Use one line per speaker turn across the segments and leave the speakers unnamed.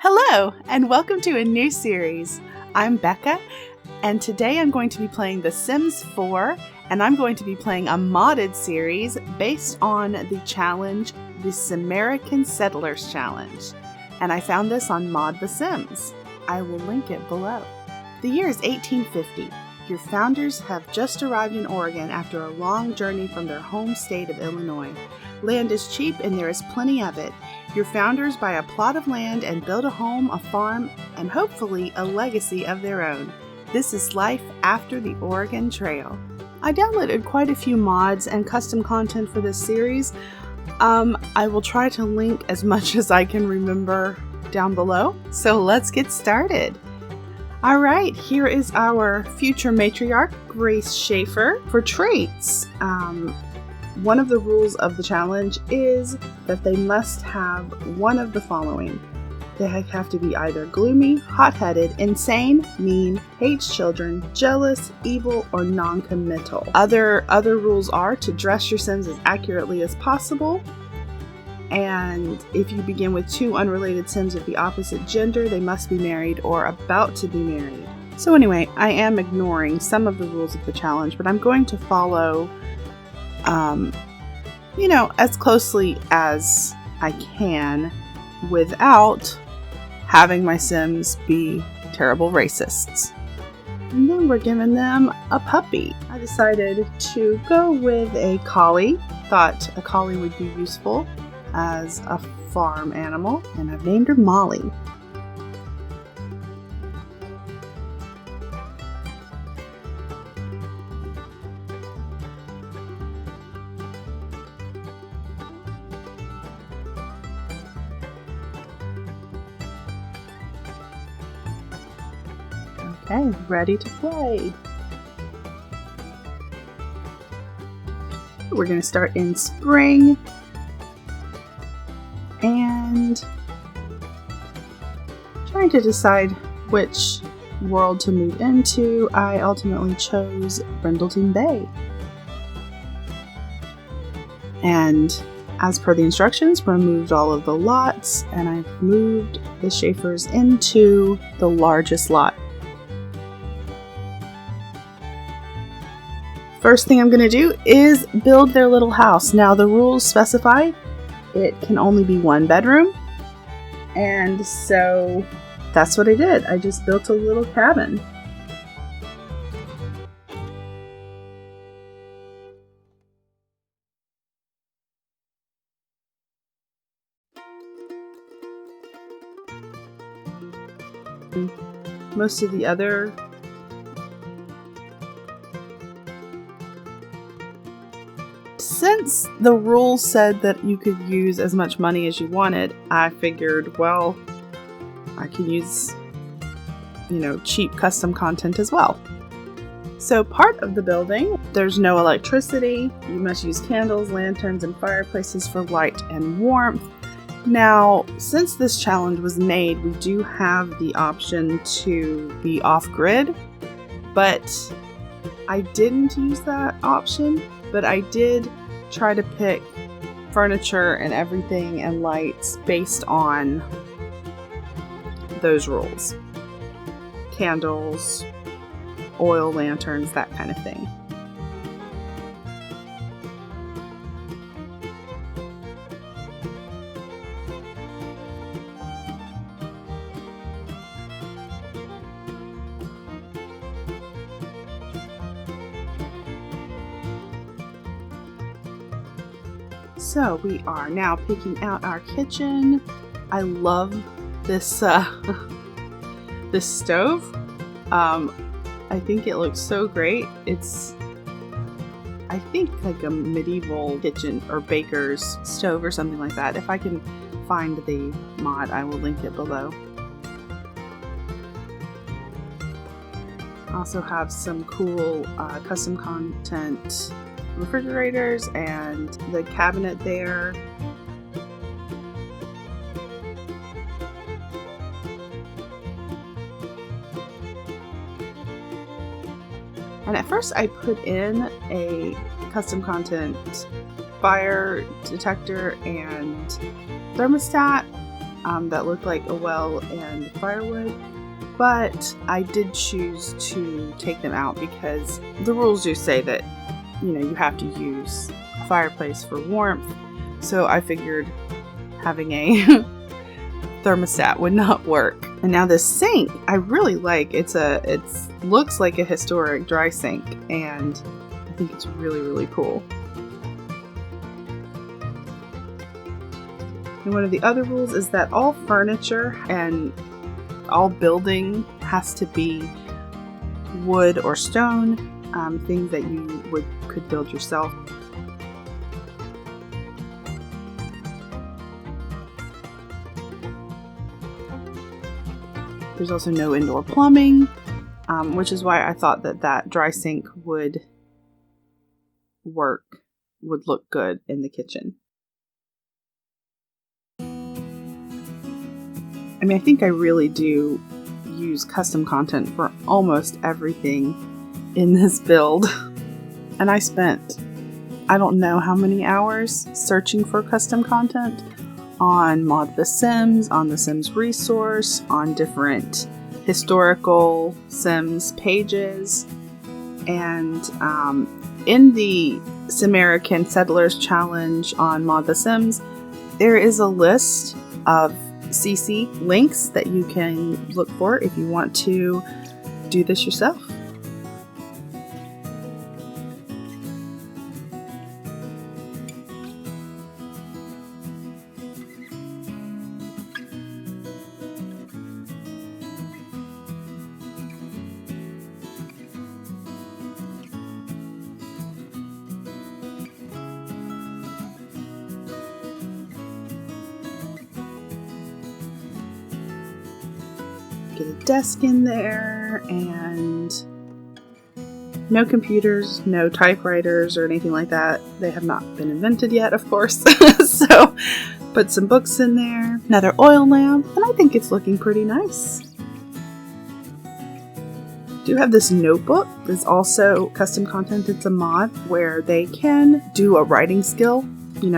Hello, and welcome to a new series. I'm Becca, and today I'm going to be playing The Sims 4, and I'm going to be playing a modded series based on the challenge, the Simerican Settlers Challenge. And I found this on Mod The Sims. I will link it below. The year is 1850. Your founders have just arrived in Oregon after a long journey from their home state of Illinois. Land is cheap and there is plenty of it. Your founders buy a plot of land and build a home, a farm, and hopefully a legacy of their own. This is life after the Oregon Trail. I downloaded quite a few mods and custom content for this series. I will try to link as much as I can remember down below. So let's get started. Alright, here is our future matriarch, Grace Schaffer. For traits, one of the rules of the challenge is that they must have one of the following. They have to be either gloomy, hot-headed, insane, mean, hates children, jealous, evil, or non-committal. Other rules are to dress your Sims as accurately as possible. And if you begin with two unrelated Sims of the opposite gender, they must be married or about to be married. So anyway, I am ignoring some of the rules of the challenge, but I'm going to follow as closely as I can without having my Sims be terrible racists. And then we're giving them a puppy. I decided to go with a collie. Thought a collie would be useful as a farm animal, and I've named her Molly. Okay, ready to play. We're going to start in spring and trying to decide which world to move into. I ultimately chose Brindleton Bay. And as per the instructions, removed all of the lots, and I've moved the Schaffers into the largest lot. First thing I'm going to do is build their little house. Now the rules specify it can only be one bedroom, and so that's what I did. I just built a little cabin. Most of the other Since the rules said that you could use as much money as you wanted, I figured, well, I can use, cheap custom content as well. So part of the building, there's no electricity. You must use candles, lanterns, and fireplaces for light and warmth. Now, since this challenge was made, we do have the option to be off-grid, but I didn't use that option, but I did try to pick furniture and everything and lights based on those rules. Candles, oil lanterns, that kind of thing. So we are now picking out our kitchen. I love this this stove. I think it looks so great. It's, I think, like a medieval kitchen or baker's stove or something like that. If I can find the mod, I will link it below. Also have some cool custom content refrigerators and the cabinet there. And at first I put in a custom content fire detector and thermostat, that looked like a well and firewood, but I did choose to take them out because the rules do say that, you have to use a fireplace for warmth. So I figured having a thermostat would not work. And now this sink, I really like. It looks like a historic dry sink, and I think it's really, really cool. And one of the other rules is that all furniture and all building has to be wood or stone, things that you could build yourself. There's also no indoor plumbing, which is why I thought that dry sink would look good in the kitchen. I mean, I think I really do use custom content for almost everything in this build. And I spent, I don't know how many hours searching for custom content on Mod The Sims, on the Sims resource, on different historical Sims pages. And in the Simerican Settlers Challenge on Mod The Sims, there is a list of CC links that you can look for if you want to do this yourself. Get a desk in there, and no computers, no typewriters or anything like that. They have not been invented yet, of course. So put some books in there, another oil lamp, and I think it's looking pretty nice. Do have this notebook. There's also custom content. It's a mod where they can do a writing skill,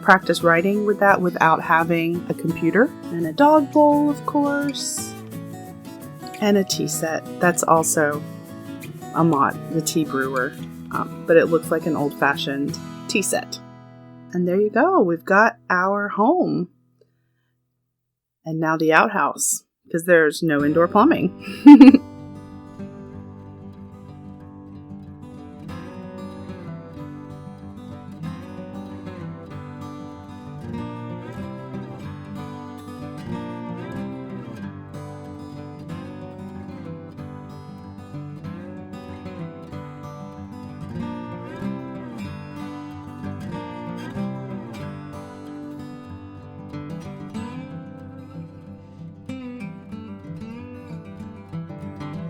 practice writing with that without having a computer. And a dog bowl, of course. And a tea set. That's also a mod, the tea brewer, but it looks like an old-fashioned tea set. And there you go. We've got our home. And now the outhouse, because there's no indoor plumbing.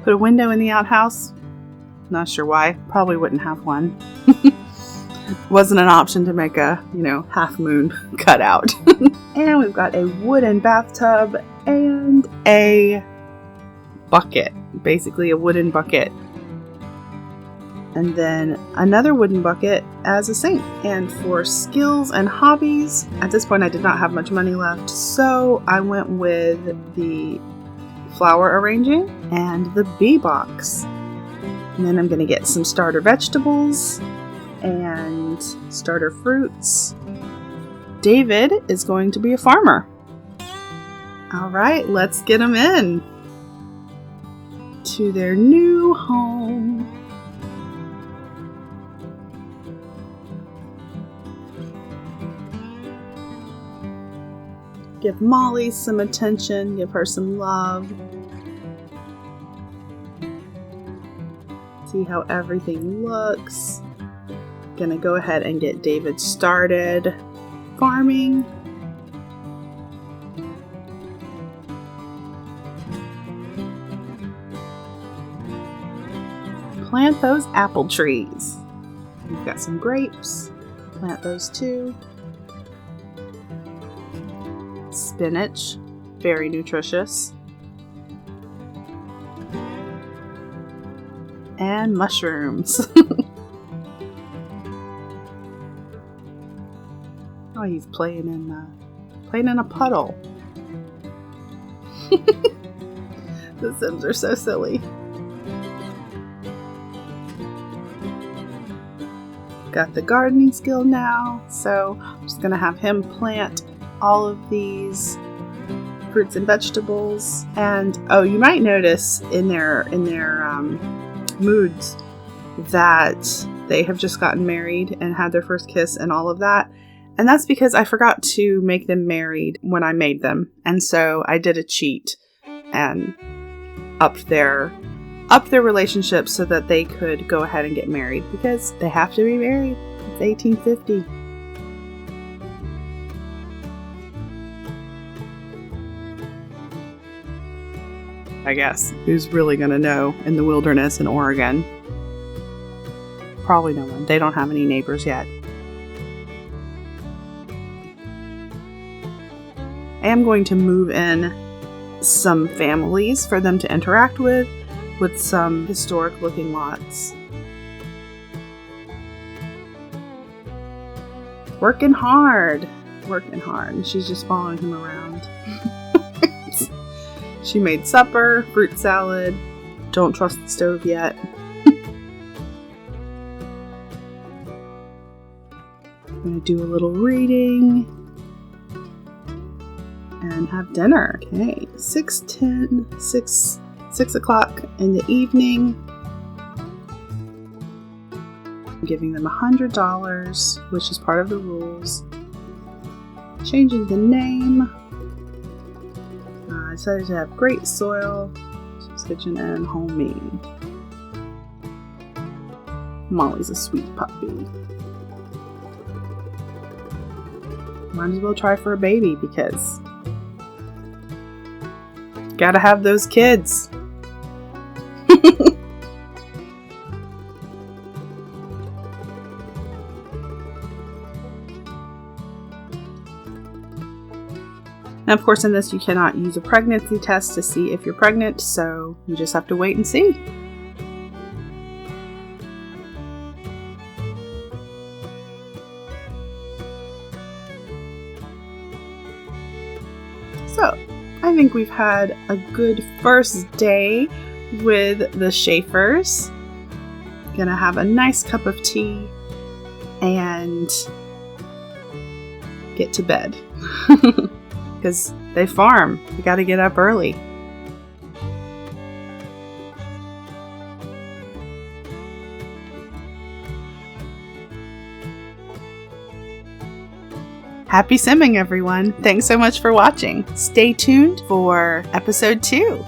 Put a window in the outhouse. Not sure why. Probably wouldn't have one. Wasn't an option to make a, half moon cutout. And we've got a wooden bathtub and a bucket. Basically a wooden bucket. And then another wooden bucket as a sink. And for skills and hobbies, at this point I did not have much money left, so I went with the flower arranging and the bee box. And then I'm going to get some starter vegetables and starter fruits. David is going to be a farmer. All right, let's get them in to their new home. Give Molly some attention, give her some love. See how everything looks. Gonna go ahead and get David started farming. Plant those apple trees. We've got some grapes. Plant those too. Spinach, very nutritious. And mushrooms. Oh, he's playing in a puddle. The Sims are so silly. Got the gardening skill now, so I'm just gonna have him plant all of these fruits and vegetables. And oh, you might notice in their moods that they have just gotten married and had their first kiss and all of that. And that's because I forgot to make them married when I made them. And so I did a cheat and upped their relationship so that they could go ahead and get married, because they have to be married. It's 1850. I guess. Who's really going to know in the wilderness in Oregon? Probably no one. They don't have any neighbors yet. I am going to move in some families for them to interact with some historic looking lots. Working hard. She's just following him around. She made supper, fruit salad. Don't trust the stove yet. I'm going to do a little reading and have dinner. Okay, 6:10, 6 o'clock in the evening. I'm giving them $100, which is part of the rules. Changing the name. I decided to have great soil, kitchen, and homey. Molly's a sweet puppy. Might as well try for a baby, because gotta have those kids. Now, of course, in this you cannot use a pregnancy test to see if you're pregnant, so you just have to wait and see. So, I think we've had a good first day with the Schaffers. Gonna have a nice cup of tea and get to bed. Because they farm. You gotta get up early. Happy simming, everyone. Thanks so much for watching. Stay tuned for episode 2.